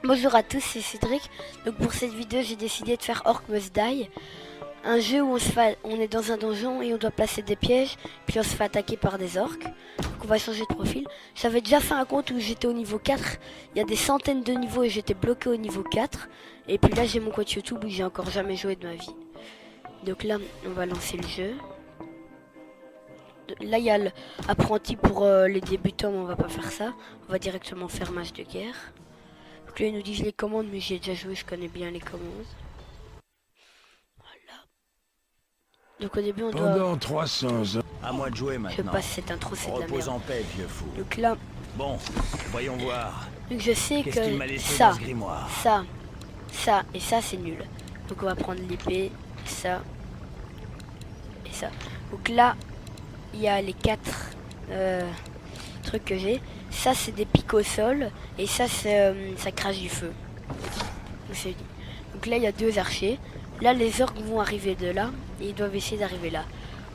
Bonjour à tous, c'est Cédric. Donc pour cette vidéo, j'ai décidé de faire Orc Must Die. Un jeu où on est dans un donjon et on doit placer des pièges, puis on se fait attaquer par des orques. Donc on va changer de profil. J'avais déjà fait un compte où j'étais au niveau 4. Il y a des centaines de niveaux et j'étais bloqué au niveau 4. Et puis là, j'ai mon compte YouTube où j'ai encore jamais joué de ma vie. Donc là, on va lancer le jeu. Là, il y a l'apprenti pour les débutants, mais on va pas faire ça. On va directement faire match de guerre. Donc là, ils nous disent les commandes, mais j'ai déjà joué, je connais bien les commandes. Voilà. Donc au début, on doit... Pendant 300 ans. À moi de jouer maintenant. Je passe cette intro, c'est de la Repose merde. en paix, vieux fou. Donc là, Bon, voyons voir. donc je sais Qu'est-ce qu'il m'a que laissé ça, dans ce grimoire? ça et ça, c'est nul. Donc on va prendre l'épée, ça et ça. Donc là, il y a les 4 trucs que j'ai. Ça, c'est des pics au sol. Et ça, c'est ça crache du feu. Donc là, il y a 2 archers. Là, les orques vont arriver de là. Et ils doivent essayer d'arriver là.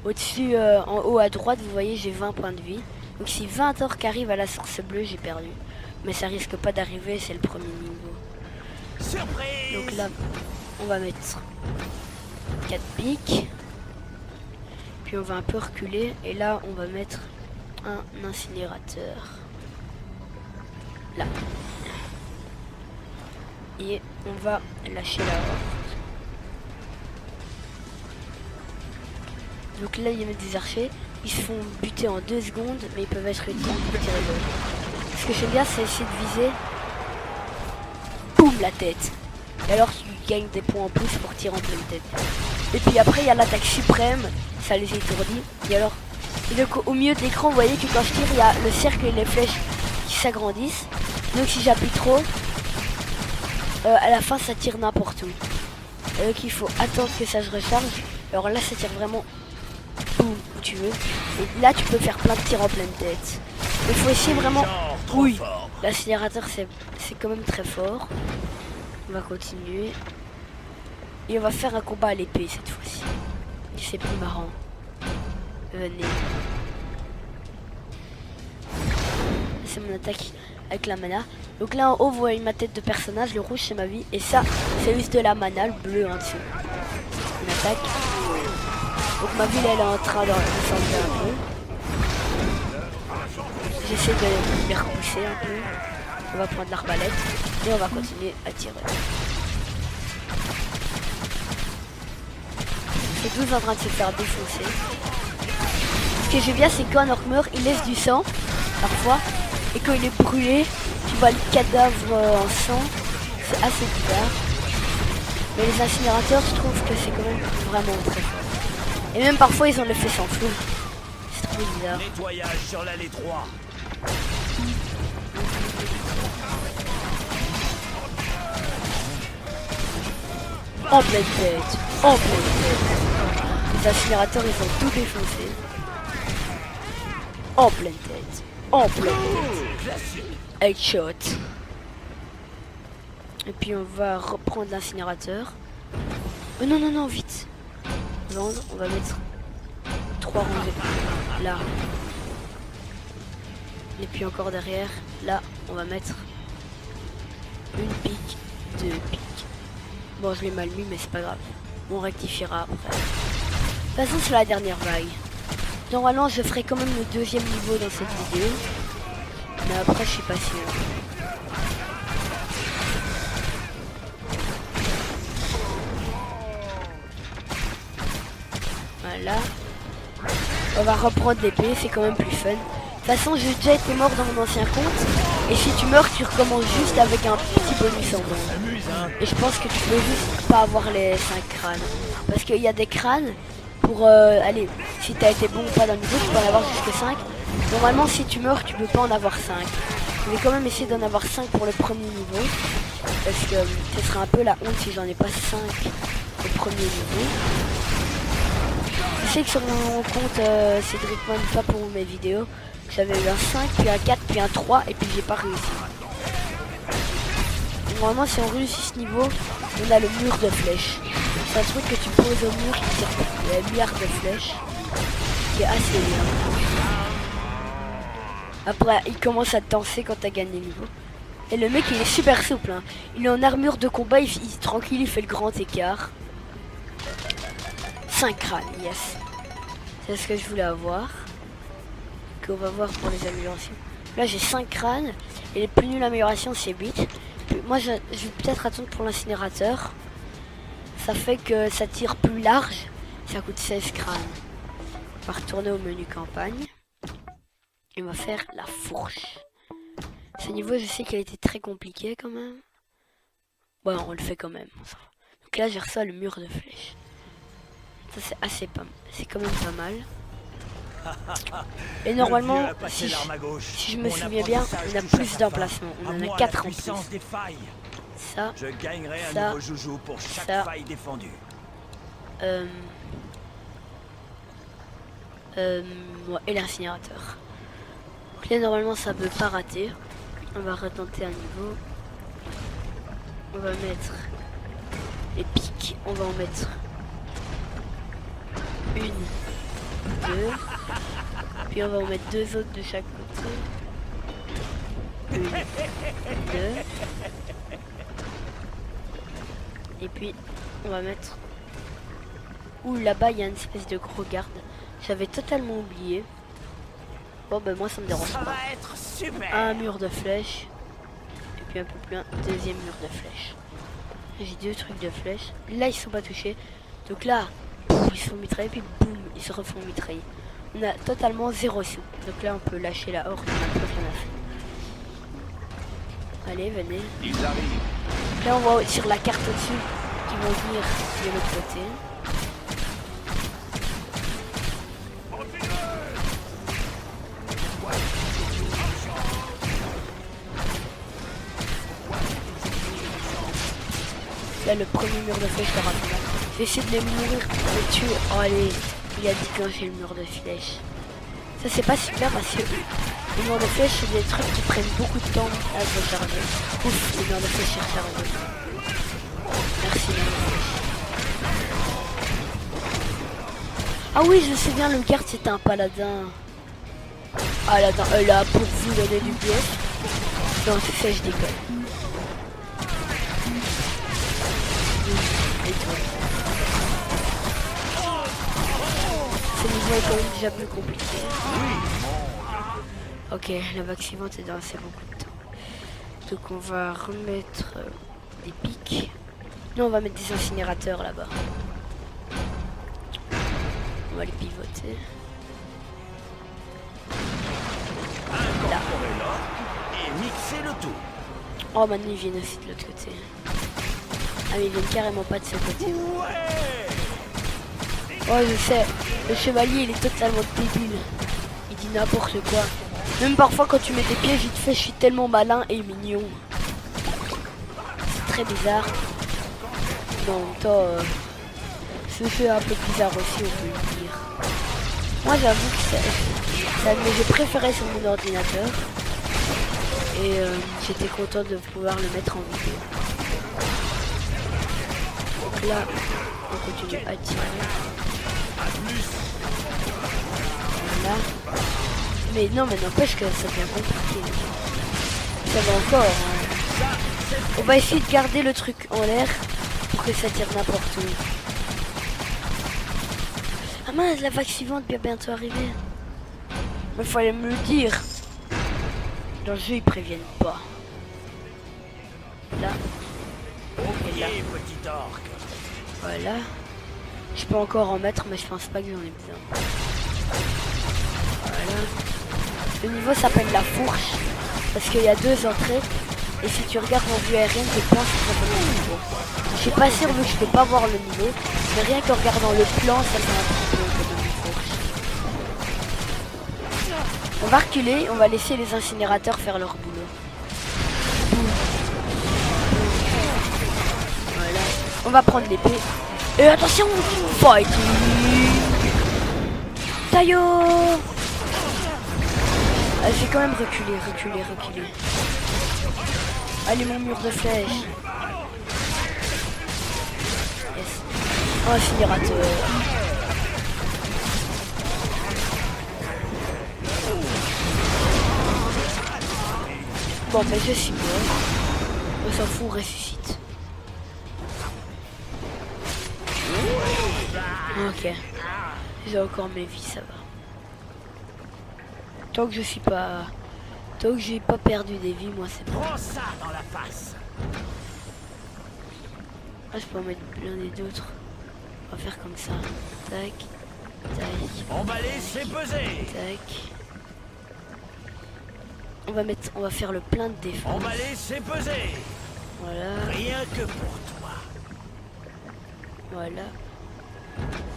Au-dessus, en haut à droite, vous voyez, j'ai 20 points de vie. Donc si 20 orques arrivent à la source bleue, j'ai perdu. Mais ça risque pas d'arriver, c'est le premier niveau. Surprise! Donc là, on va mettre 4 pics. Puis on va un peu reculer. Et là, on va mettre un incinérateur. Là. Et on va lâcher la horde. Donc là, il y a des archers. Ils se font buter en 2 secondes, mais ils peuvent être utiles pour tirer l'autre. Ce que j'aime bien, c'est essayer de viser. Boum, la tête. Et alors, tu gagnes des points en plus pour tirer en pleine tête. Et puis après, il y a l'attaque suprême. Ça les étourdit. Et alors, donc, au milieu de l'écran, vous voyez que quand je tire, il y a le cercle et les flèches qui s'agrandissent. Donc si j'appuie trop, à la fin, ça tire n'importe où. Et donc il faut attendre que ça se recharge. Alors là, ça tire vraiment où tu veux. Et là, tu peux faire plein de tirs en pleine tête. Il faut essayer vraiment... Oui, l'accélérateur, c'est quand même très fort. On va continuer. Et on va faire un combat à l'épée cette fois-ci. C'est plus marrant. Venez. C'est mon attaque avec la mana. Donc là en haut, vous voyez ma tête de personnage. Le rouge, c'est ma vie. Et ça, c'est juste de la mana. Le bleu en dessous. Une attaque. Donc ma ville, elle est en train de s'enlever un peu. J'essaie de les repousser un peu. On va prendre l'arbalète. Et on va continuer à tirer. C'est tous en train de se faire défoncer. Ce que j'aime bien, c'est quand un orc meurt, il laisse du sang, parfois. Et quand il est brûlé, tu vois le cadavre en sang. C'est assez bizarre. Mais les incinérateurs, je trouve que c'est quand même vraiment très fort. Et même parfois, ils ont l'effet sans flou. C'est trop bizarre. Nettoyage sur l'allée 3. En pleine tête. En pleine tête. Les incinérateurs, ils ont tout défoncé. En pleine tête. En pleine tête. Headshot. Et puis on va reprendre l'incinérateur. Oh non, non, non, vite. Vendre, on va mettre 3 rangées. Là. Et puis encore derrière, là, on va mettre une pique, 2 piques. Bon, je l'ai mal mis, mais c'est pas grave. On rectifiera après. De toute façon, c'est la dernière vague. Normalement, je ferai quand même le 2e niveau dans cette vidéo. Mais après, je suis pas sûr. Voilà. On va reprendre l'épée, c'est quand même plus fun. De toute façon, j'ai déjà été mort dans mon ancien compte. Et si tu meurs, tu recommences juste avec un petit bonus en bon. Et je pense que tu peux juste pas avoir les 5 crânes. Parce qu'il y a des crânes pour... allez, si t'as été bon ou pas dans le niveau, tu peux en avoir jusque 5. Normalement, si tu meurs, tu peux pas en avoir 5. Je vais quand même essayer d'en avoir 5 pour le premier niveau. Parce que ce serait un peu la honte si j'en ai pas 5 au premier niveau. Je sais que sur mon compte Cédric pas pour mes vidéos, j'avais eu un 5, puis un 4, puis un 3, et puis j'ai pas réussi. Normalement, si on réussit ce niveau, on a le mur de flèches. C'est un truc que tu poses au mur qui tire le milliard de flèches, qui est assez bien. Après, il commence à te danser quand t'as gagné le niveau. Et le mec, il est super souple. Hein. Il est en armure de combat, tranquille, il fait le grand écart. 5 crânes, yes. C'est ce que je voulais avoir. Qu'on va voir pour les améliorations. Là, j'ai 5 crânes. Et les plus nulles améliorations, c'est 8. Moi, je vais peut-être attendre pour l'incinérateur. Ça fait que ça tire plus large. Ça coûte 16 crânes. On va retourner au menu campagne. Et on va faire la fourche. Ce niveau, je sais qu'il a été très compliqué quand même. Bon, on le fait quand même. Donc là, j'ai reçu le mur de flèches. Ça, c'est assez pas mal. C'est quand même pas mal. Et normalement, si je me souviens bien, on a plus d'emplacements. On en a 4 en plus. Ça, je gagnerai un ça, nouveau joujou pour chaque ça. faille défendue. Ouais, et l'incinérateur. Donc là, normalement, ça peut pas rater. On va retenter un niveau. On va mettre les pics. On va en mettre 1, 2. Puis on va en mettre 2 autres de chaque côté. 1, 2. Et puis on va mettre... Ouh, là-bas il y a une espèce de gros garde. J'avais totalement oublié. Bon ben moi ça me dérange pas. Un mur de flèches. Et puis un peu plus un deuxième mur de flèches. J'ai 2 trucs de flèches. Là ils sont pas touchés. Donc là, ils se font mitrailler. Puis boum, ils se refont mitrailler. On a totalement 0 sous. Donc là on peut lâcher la horde. On a plus rien à faire. Allez, venez. Ils arrivent. Là on voit sur la carte au-dessus qu'ils vont venir de l'autre côté. Là le premier mur de flèche sera là. Je vais essayer de les mourir pour les tuer. Oh allez, il a déclenché le mur de flèche. Ça c'est pas super parce que les murs de flèche c'est des trucs qui prennent beaucoup de temps à se recharger. Ouf, les murs de flèche sont rechargés. Merci les murs de flèche. Ah oui, je sais bien, le garde c'était un paladin. Ah là, là pour vous donner du bien. Non, c'est ça, je déconne. Ce niveau est quand même déjà plus compliqué. Ok, la vague suivante est dans assez beaucoup de temps. Donc on va remettre des pics. Non, on va mettre des incinérateurs là-bas. On va les pivoter. Là. Et mixer le tout. Oh, maintenant ils viennent aussi de l'autre côté. Ah, mais ils viennent carrément pas de ce côté. Oh, je sais. Le chevalier, il est totalement débile. Il dit n'importe quoi. Même parfois, quand tu mets des pièges, il te fait je suis tellement malin et mignon. C'est très bizarre. Mais en même temps, ce jeu est un peu bizarre aussi, on peut le dire. Moi, j'avoue que c'est un de mes jeux préférés sur mon ordinateur. Et j'étais content de pouvoir le mettre en vidéo. Donc là, on continue à tirer. Voilà. Mais non, mais n'empêche que ça devient compliqué. Ça va encore. Hein. On va essayer de garder le truc en l'air pour que ça tire n'importe où. Ah mince, la vague suivante va bientôt arriver. Il fallait me le dire. Dans le jeu, ils préviennent pas. Là. Et là. Petit orc. Voilà. Je peux encore en mettre, mais je pense pas que j'en ai besoin. Voilà. Le niveau s'appelle la fourche. Parce qu'il y a 2 entrées. Et si tu regardes en vue aérienne, je pense que ça s'appelle le niveau. Je suis pas sûr vu que je peux pas voir le niveau. Mais rien qu'en regardant le plan, ça fait un petit peu comme une fourche. On va reculer, on va laisser les incinérateurs faire leur boulot. Voilà. On va prendre l'épée. Et attention, fighting. Taillot. Je vais quand même reculer. Allez, mon mur de flèches. Yes. Un incinérateur. Bon, mais je suis mort. On s'en fout, on ressuscite. Ok. J'ai encore mes vies, ça va. Tant que je suis pas... Tant que j'ai pas perdu des vies, moi c'est bon. Prends ça dans la face. Ah, je peux en mettre plein d'autres. On va faire comme ça. Tac. Tac. Emballer, c'est peser. Tac. On va faire le plein de défense. Emballer, c'est peser. Voilà. Rien que pour toi. Voilà.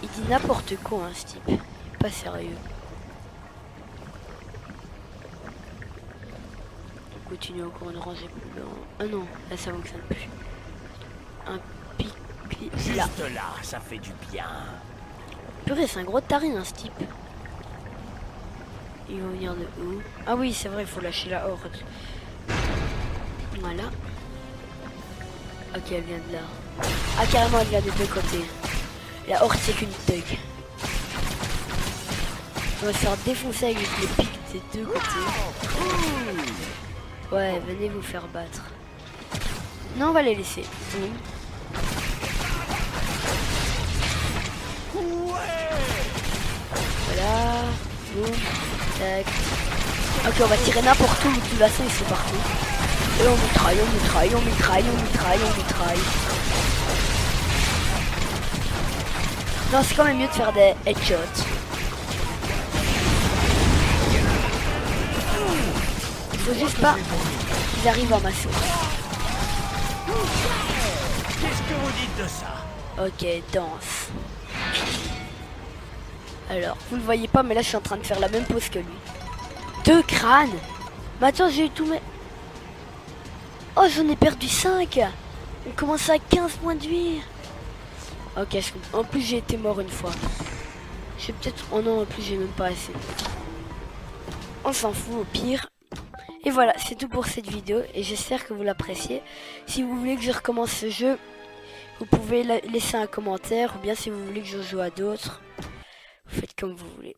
Il dit n'importe quoi, hein, ce type. Il est pas sérieux. On continue encore une rangée plus loin. Ah non, là ça fonctionne plus. Un pic là. Juste là, ça fait du bien. Purée, c'est un gros tarine, hein, ce type. Ils vont venir de où? Ah oui, c'est vrai, il faut lâcher la horde. Voilà. Ok, elle vient de là. Ah, carrément, elle vient des deux côtés. La horde, c'est qu'une thug. On va se faire défoncer avec les pics des deux côtés. Ouais, venez vous faire battre. Non, on va les laisser. Boum. Voilà. Boum. Tac. Ok, on va tirer n'importe où, de toute façon, ils sont partout. Et on mitraille, on mitraille, on mitraille, on mitraille, on mitraille. Non, c'est quand même mieux de faire des headshots. Il faut juste pas qu'ils arrivent en masse. Qu'est-ce que vous dites de ça? Ok, danse. Alors, vous le voyez pas, mais là je suis en train de faire la même pose que lui. 2 crânes. Mais attends, j'ai eu tous mes... Oh, j'en ai perdu 5. On commence à 15 points de vie. Ok, en plus j'ai été mort une fois. Je vais peut-être... Oh non, en plus j'ai même pas assez. On s'en fout au pire. Et voilà, c'est tout pour cette vidéo. Et j'espère que vous l'appréciez. Si vous voulez que je recommence ce jeu, vous pouvez laisser un commentaire. Ou bien si vous voulez que je joue à d'autres, vous faites comme vous voulez.